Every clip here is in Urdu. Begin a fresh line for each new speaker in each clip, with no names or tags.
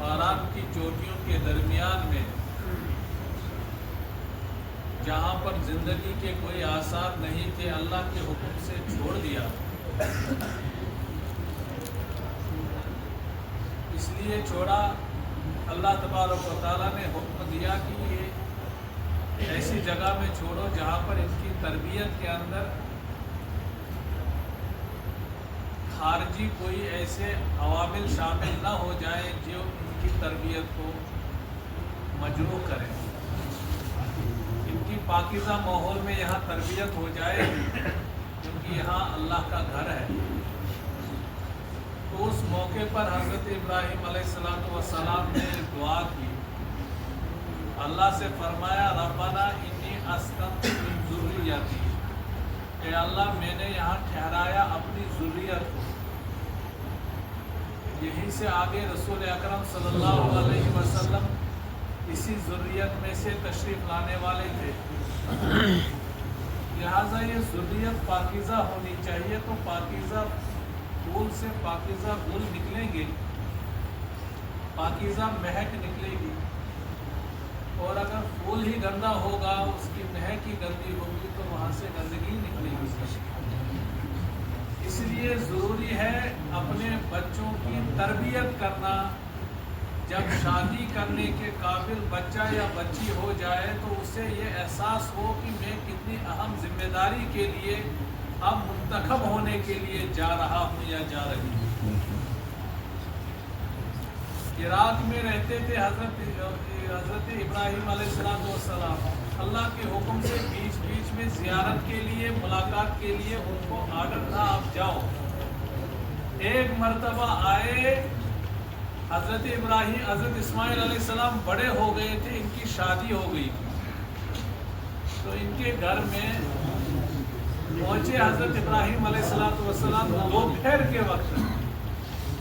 غارات کی چوٹیوں کے درمیان میں جہاں پر زندگی کے کوئی آثار نہیں تھے اللہ کے حکم سے چھوڑ دیا. اس لیے چھوڑا اللہ تبارک و تعالیٰ نے حکم دیا کہ یہ ایسی جگہ میں چھوڑو جہاں پر ان کی تربیت کے اندر خارجی کوئی ایسے عوامل شامل نہ ہو جائیں جو ان کی تربیت کو مجروح کریں. ان کی پاکیزہ ماحول میں یہاں تربیت ہو جائے کیونکہ یہاں اللہ کا گھر ہے. تو اس موقع پر حضرت ابراہیم علیہ السلام نے دعا کی, اللہ سے فرمایا ربنا انی اسکنت من ذریتی, اے اللہ میں نے یہاں ٹھہرایا اپنی ذریت کو. یہیں سے آگے رسول اکرم صلی اللہ علیہ وسلم اسی ذریت میں سے تشریف لانے والے تھے. لہٰذا یہ ذریت پاکیزہ ہونی چاہیے. تو پاکیزہ پھول سے پاکیزہ گل نکلیں گے, پاکیزہ مہک نکلے گی. اور اگر پھول ہی گندا ہوگا, اس کی مہک ہی گندی ہوگی, تو وہاں سے گندگی نکلے گی. اس لیے ضروری ہے اپنے بچوں کی تربیت کرنا. جب شادی کرنے کے قابل بچہ یا بچی ہو جائے تو اسے یہ احساس ہو کہ میں کتنی اہم ذمہ داری کے لیے اب منتخب ہونے کے لیے جا رہا ہوں یا جا رہی ہوں. عراق میں رہتے تھے حضرت ابراہیم علیہ السلام. اللہ کے حکم سے بیچ بیچ میں زیارت کے لیے, ملاقات کے لیے ان کو آرڈر تھا آپ جاؤ. ایک مرتبہ آئے, حضرت اسماعیل علیہ السلام بڑے ہو گئے تھے, ان کی شادی ہو گئی تھی. تو ان کے گھر میں پہنچے حضرت ابراہیم علیہ السلام دوپہر کے وقت.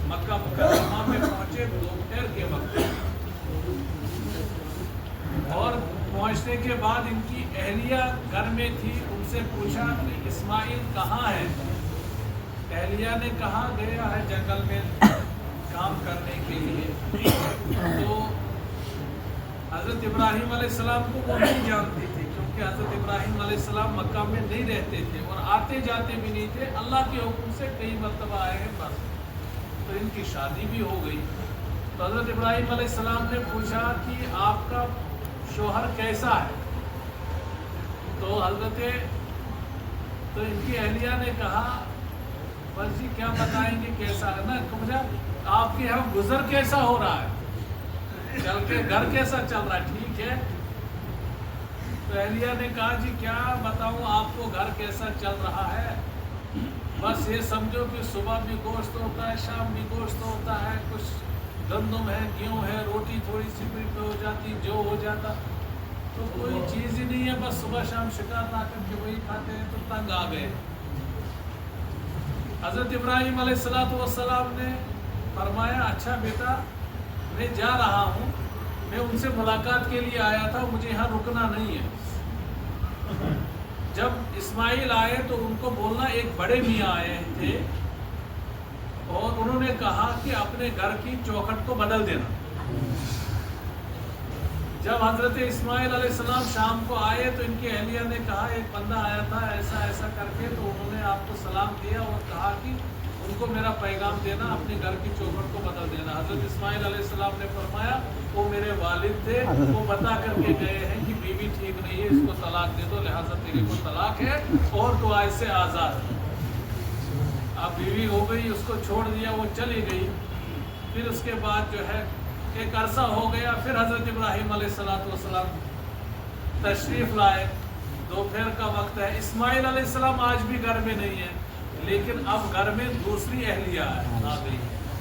مکہ مکرمہ میں پہنچے دوپہر کے وقت, اور پہنچنے کے بعد ان کی اہلیہ گھر میں تھی. ان سے پوچھا کہ اسماعیل کہاں ہے؟ اہلیہ نے کہا گیا ہے جنگل میں کام کرنے کے لیے. تو حضرت ابراہیم علیہ السلام کو وہ نہیں جانتی تھی, کیونکہ حضرت ابراہیم علیہ السلام مکہ میں نہیں رہتے تھے اور آتے جاتے بھی نہیں تھے. اللہ کے حکم سے کئی مرتبہ آئے ہیں بس. تو ان کی شادی بھی ہو گئی. تو حضرت ابراہیم علیہ السلام نے پوچھا کہ آپ کا شوہر کیسا ہے؟ تو ان کی اہلیہ نے کہا بس جی کیا بتائیں گے کیسا ہے نا, پوچھا آپ کے یہاں گزر کیسا ہو رہا ہے, چل کے گھر کیسا چل رہا ہے, ٹھیک ہے؟ تو اہلیہ نے کہا جی کیا بتاؤں آپ کو گھر کیسا چل رہا ہے, بس یہ سمجھو کہ صبح بھی گوشت ہوتا ہے, شام بھی گوشت ہوتا ہے, کچھ گندم ہے, گیہوں ہے, روٹی تھوڑی سی بھی ہو جاتی, جو ہو جاتا, تو کوئی چیز ہی نہیں ہے, بس صبح شام شکار لا کر کے وہی کھاتے ہیں. تو تنگ آ گئے. حضرت ابراہیم علیہ السلام نے فرمایا اچھا بیٹا میں جا رہا ہوں, میں ان سے ملاقات کے لیے آیا تھا, مجھے یہاں رکنا نہیں ہے. جب اسماعیل آئے تو ان کو بولنا ایک بڑے میاں آئے تھے اور انہوں نے کہا کہ اپنے گھر کی چوکھٹ کو بدل دینا. جب حضرت اسماعیل علیہ السلام شام کو آئے تو ان کی اہلیہ نے کہا ایک بندہ آیا تھا ایسا ایسا کر کے, تو انہوں نے آپ کو سلام دیا اور کہا کہ ان کو میرا پیغام دینا, اپنے گھر کی چوکھٹ کو بدل دینا. حضرت اسماعیل علیہ السلام نے فرمایا وہ میرے والد تھے, وہ بتا کر کے گئے ہیں کہ بیوی ٹھیک نہیں ہے, اس کو طلاق دے دو, لہٰذا تیرے کو طلاق ہے اور تو آج سے آزاد ہے. اب بیوی ہو گئی, اس کو چھوڑ دیا, وہ چلی گئی. پھر اس کے بعد جو ہے ایک عرصہ ہو گیا, پھر حضرت ابراہیم علیہ السلام تشریف لائے. دوپہر کا وقت ہے, اسماعیل علیہ السلام آج بھی گھر میں نہیں ہے, لیکن اب گھر میں دوسری اہلیہ آ گئی.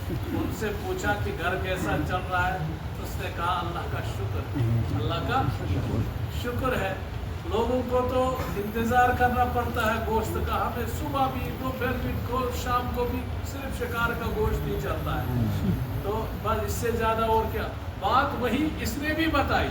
ان سے پوچھا کہ گھر کیسا چل رہا ہے؟ اس نے کہا اللہ کا شکر, اللہ کا شکر ہے. لوگوں کو تو انتظار کرنا پڑتا ہے گوشت کا, ہمیں صبح بھی دوپہر بھی شام کو بھی صرف شکار کا گوشت نہیں چلتا ہے. تو بس اس سے زیادہ اور کیا. بات وہی اس نے بھی بتائی,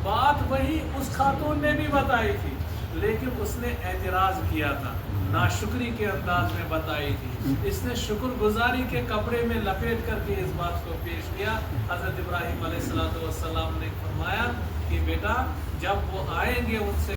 بات وہی اس خاتون نے بھی بتائی تھی, لیکن اس نے اعتراض کیا تھا, ناشکری کے انداز میں بتائی تھی. اس نے شکر گزاری کے کپڑے میں لپیٹ کر کے اس بات کو پیش کیا. کیا. حضرت ابراہیم علیہ السلام نے فرمایا کہ بیٹا جب وہ آئیں گے ان سے